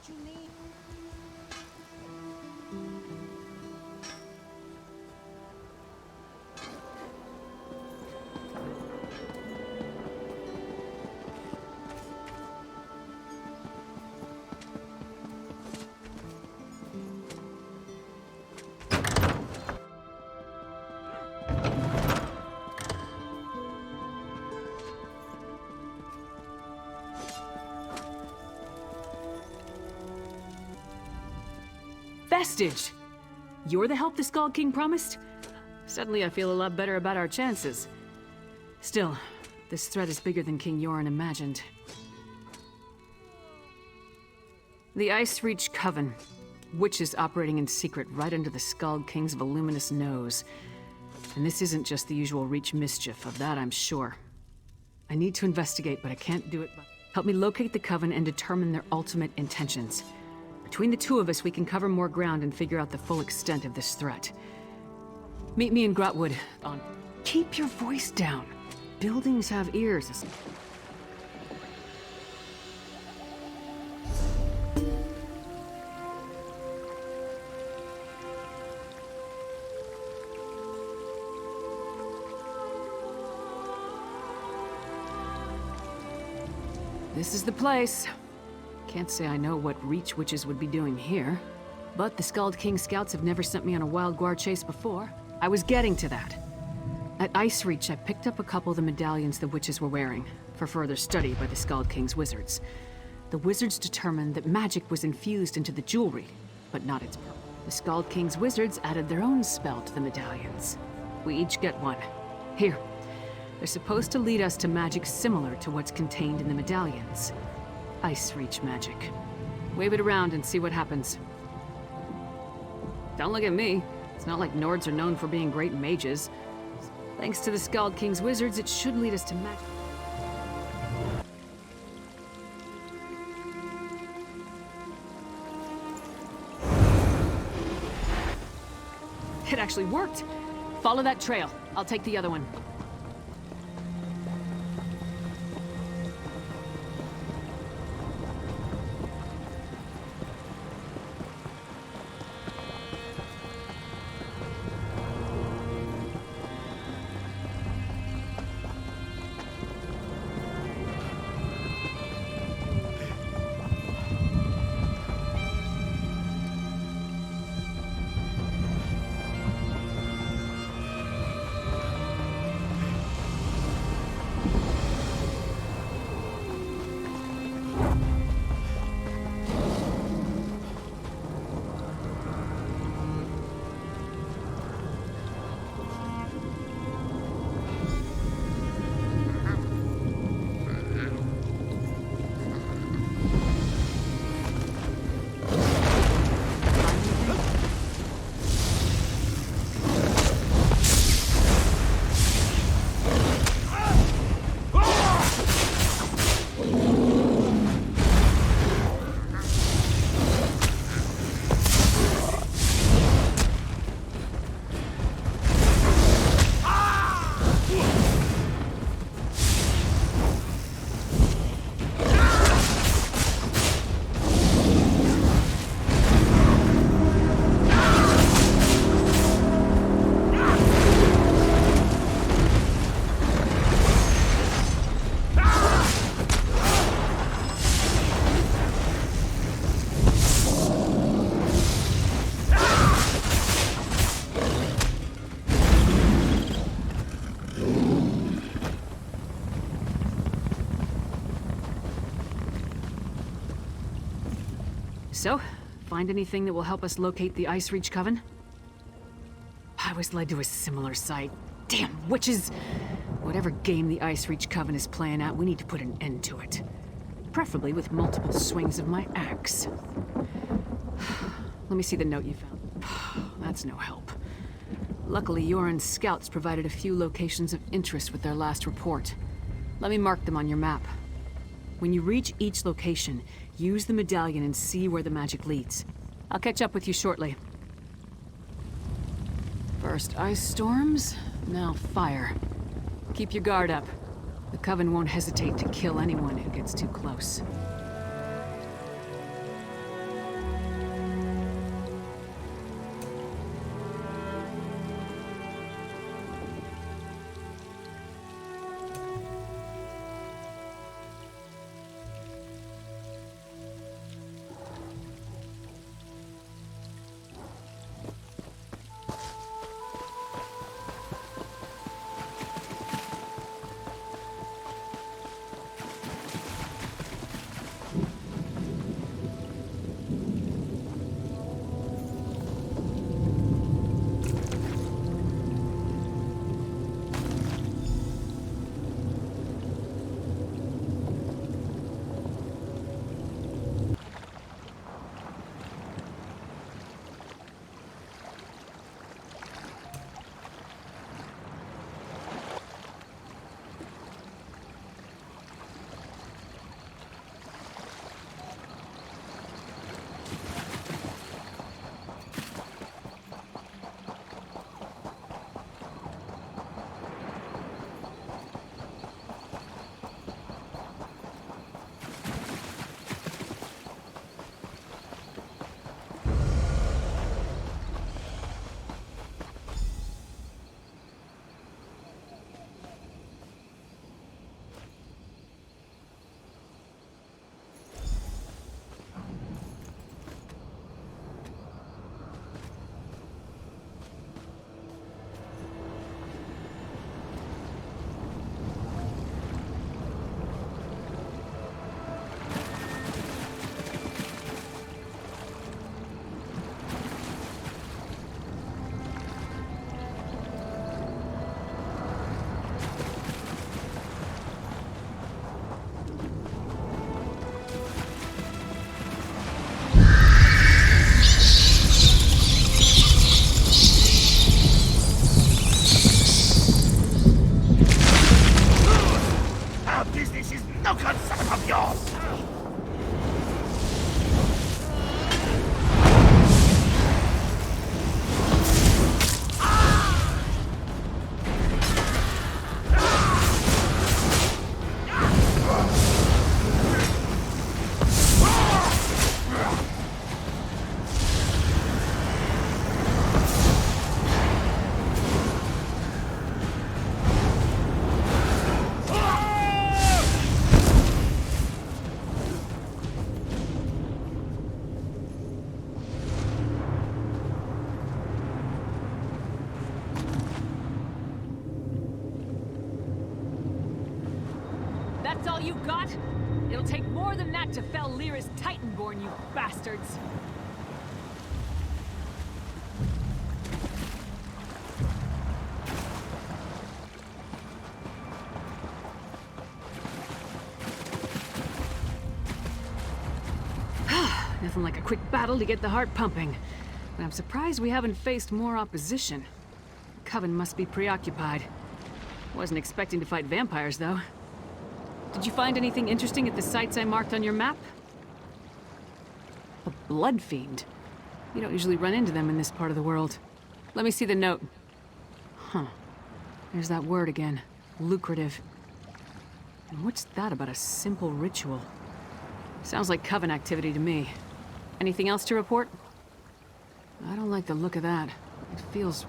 you need. Vestige! You're the help the Skull King promised? Suddenly I feel a lot better about our chances. Still, this threat is bigger than King Yoren imagined. The Ice Reach Coven. Witches operating in secret right under the Skull King's voluminous nose. And this isn't just the usual Reach mischief, of that I'm sure. I need to investigate, but I can't do it. Help me locate the Coven and determine their ultimate intentions. Between the two of us, we can cover more ground and figure out the full extent of this threat. Meet me in Grotwood on... Keep your voice down. Buildings have ears. This is the place. Can't say I know what Reach witches would be doing here. But the Skald King scouts have never sent me on a wild guard chase before. I was getting to that. At Ice Reach, I picked up a couple of the medallions the witches were wearing, for further study by the Skald King's wizards. The wizards determined that magic was infused into the jewelry, but not its purpose. The Skald King's wizards added their own spell to the medallions. We each get one. Here. They're supposed to lead us to magic similar to what's contained in the medallions. Ice Reach magic. Wave it around and see what happens. Don't look at me. It's not like Nords are known for being great mages. Thanks to the Skald King's wizards, it should lead us to magic. It actually worked! Follow that trail. I'll take the other one. So, find anything that will help us locate the Ice Reach Coven? I was led to a similar site. Damn witches! Whatever game the Ice Reach Coven is playing at, we need to put an end to it. Preferably with multiple swings of my axe. Let me see the note you found. That's no help. Luckily, Yoren's scouts provided a few locations of interest with their last report. Let me mark them on your map. When you reach each location, use the medallion and see where the magic leads. I'll catch up with you shortly. First ice storms, now fire. Keep your guard up. The Coven won't hesitate to kill anyone who gets too close. That's all you got? It'll take more than that to fell Lyris Titanborn, you bastards! Nothing like a quick battle to get the heart pumping. But I'm surprised we haven't faced more opposition. The Coven must be preoccupied. Wasn't expecting to fight vampires, though. Did you find anything interesting at the sites I marked on your map? A blood fiend. You don't usually run into them in this part of the world. Let me see the note. Huh. There's that word again. Lucrative. And what's that about a simple ritual? Sounds like Coven activity to me. Anything else to report? I don't like the look of that. It feels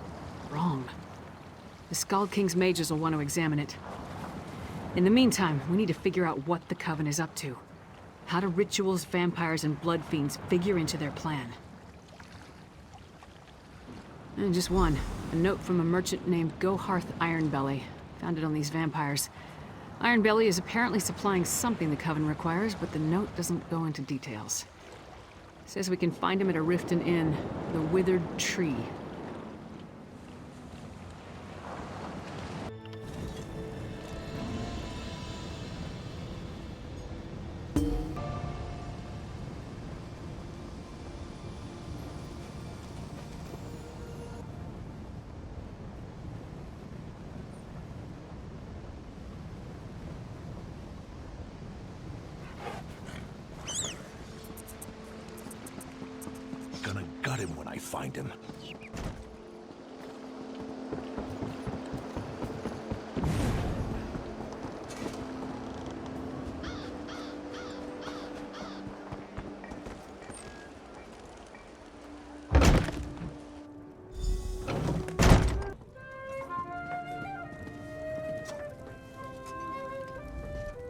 wrong. The Skald King's mages will want to examine it. In the meantime, we need to figure out what the Coven is up to. How do rituals, vampires, and blood fiends figure into their plan? And just one. A note from a merchant named Goharth Ironbelly. Found it on these vampires. Ironbelly is apparently supplying something the Coven requires, but the note doesn't go into details. It says we can find him at a Riften inn, the Withered Tree. Gonna gut him when I find him.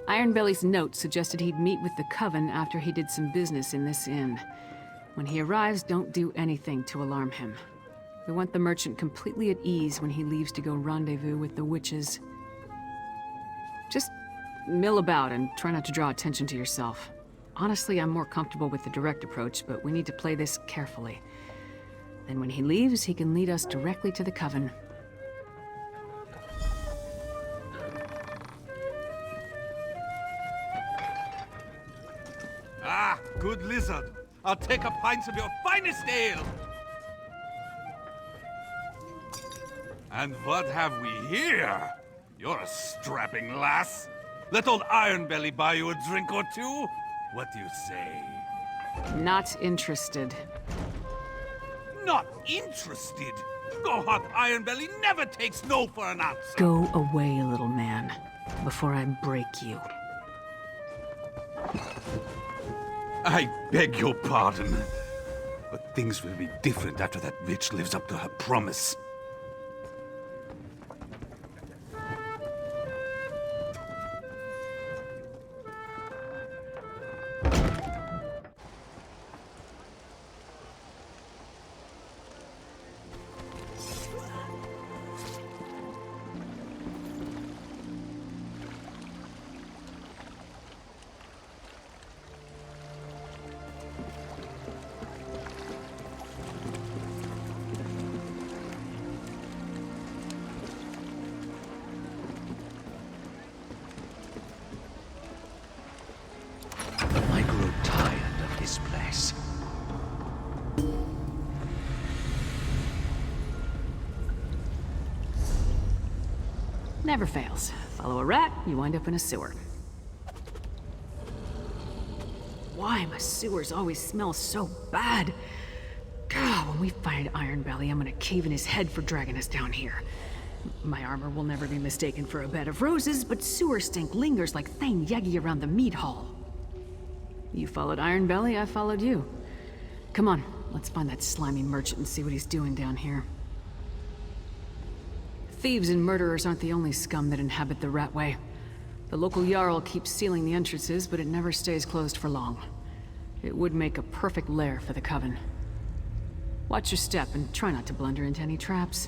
Ironbelly's note suggested he'd meet with the Coven after he did some business in this inn. When he arrives, don't do anything to alarm him. We want the merchant completely at ease when he leaves to go rendezvous with the witches. Just mill about and try not to draw attention to yourself. Honestly, I'm more comfortable with the direct approach, but we need to play this carefully. Then when he leaves, he can lead us directly to the Coven. Ah, good lizard. I'll take a pint of your finest ale. And what have we here? You're a strapping lass. Let old Ironbelly buy you a drink or two. What do you say? Not interested. Not interested? Goharth Ironbelly never takes no for an answer. Go away, little man, before I break you. I beg your pardon, but things will be different after that bitch lives up to her promise. I grow tired of this place. Never fails. Follow a rat, you wind up in a sewer. Why my sewers always smell so bad? God, when we find Ironbelly, I'm gonna cave in his head for dragging us down here. My armor will never be mistaken for a bed of roses, but sewer stink lingers like Thane Yegi around the mead hall. You followed Ironbelly, I followed you. Come on, let's find that slimy merchant and see what he's doing down here. Thieves and murderers aren't the only scum that inhabit the Ratway. The local Jarl keeps sealing the entrances, but it never stays closed for long. It would make a perfect lair for the Coven. Watch your step and try not to blunder into any traps.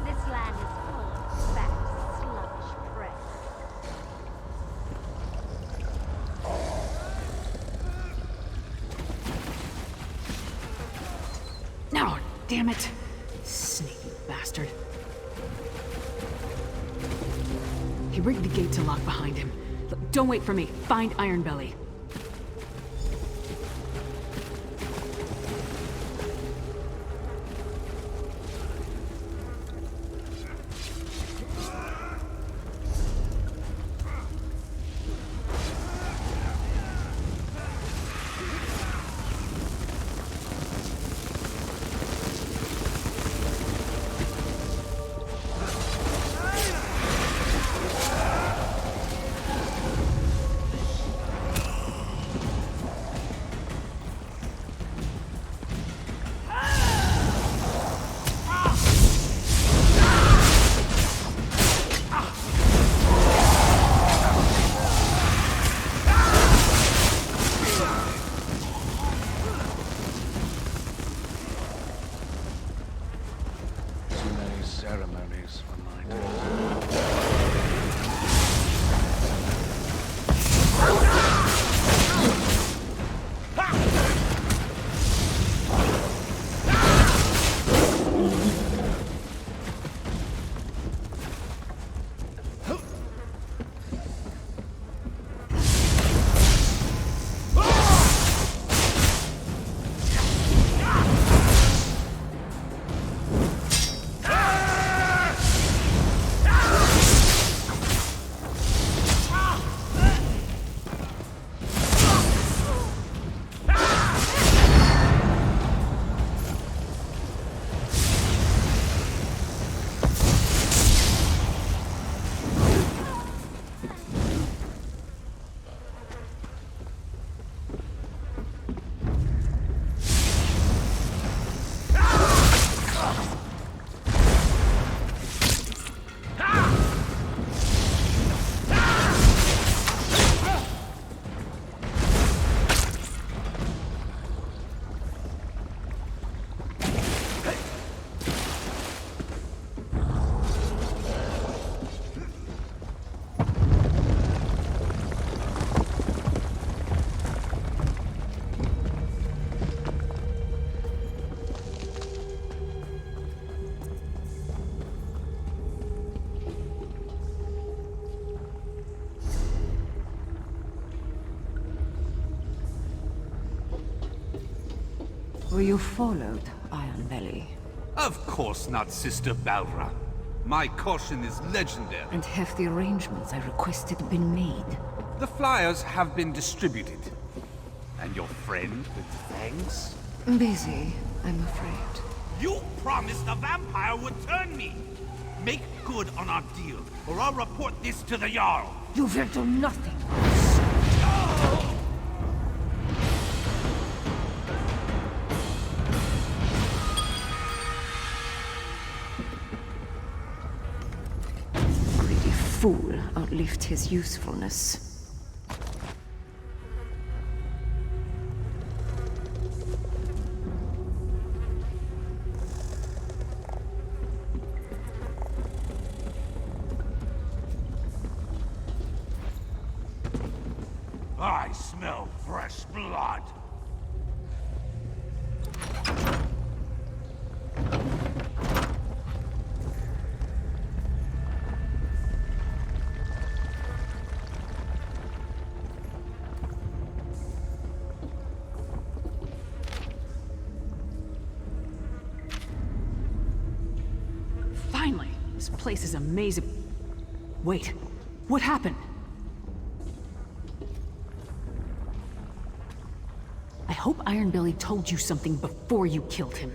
This land is full of damn it! Sneaky bastard. He rigged the gate to lock behind him. Look, don't wait for me. Find Ironbelly. Ceremonies for my daughter. Were you followed, Ironbelly? Of course not, Sister Balra. My caution is legendary. And have the arrangements I requested been made? The flyers have been distributed. And your friend with fangs? Busy, I'm afraid. You promised the vampire would turn me! Make good on our deal, or I'll report this to the Jarl! You will do nothing! Greedy fool outlived his usefulness. I smell fresh blood. Finally! This place is amazing. Wait, what happened? I hope Ironbelly told you something before you killed him.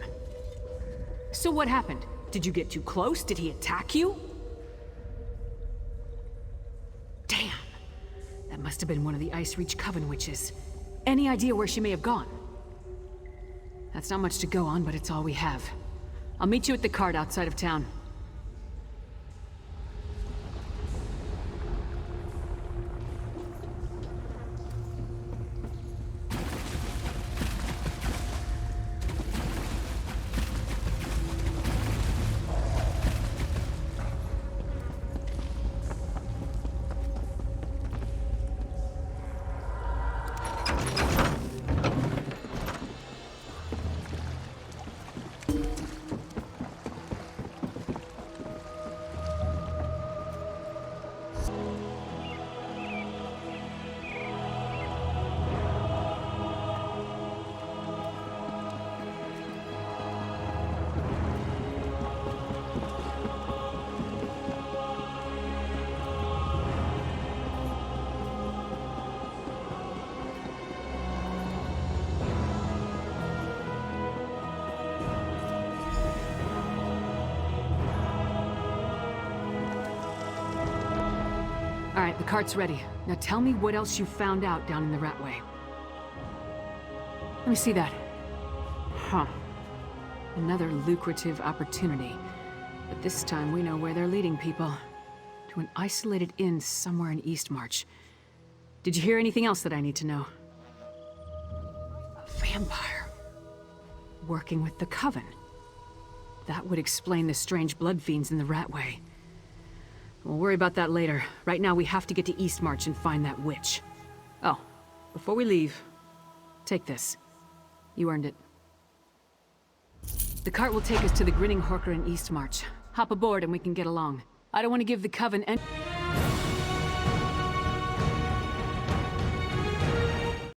So what happened? Did you get too close? Did he attack you? Damn! That must have been one of the Ice Reach Coven witches. Any idea where she may have gone? That's not much to go on, but it's all we have. I'll meet you at the cart outside of town. right, the cart's ready. Now tell me what else you found out down in the Ratway. Let me see that. Huh. Another lucrative opportunity. But this time we know where they're leading people. To an isolated inn somewhere in Eastmarch. Did you hear anything else that I need to know? A vampire. Working with the Coven. That would explain the strange blood fiends in the Ratway. We'll worry about that later. Right now we have to get to Eastmarch and find that witch. Oh, before we leave, take this. You earned it. The cart will take us to the Grinning Horker in Eastmarch. Hop aboard and we can get along. I don't want to give the Coven any...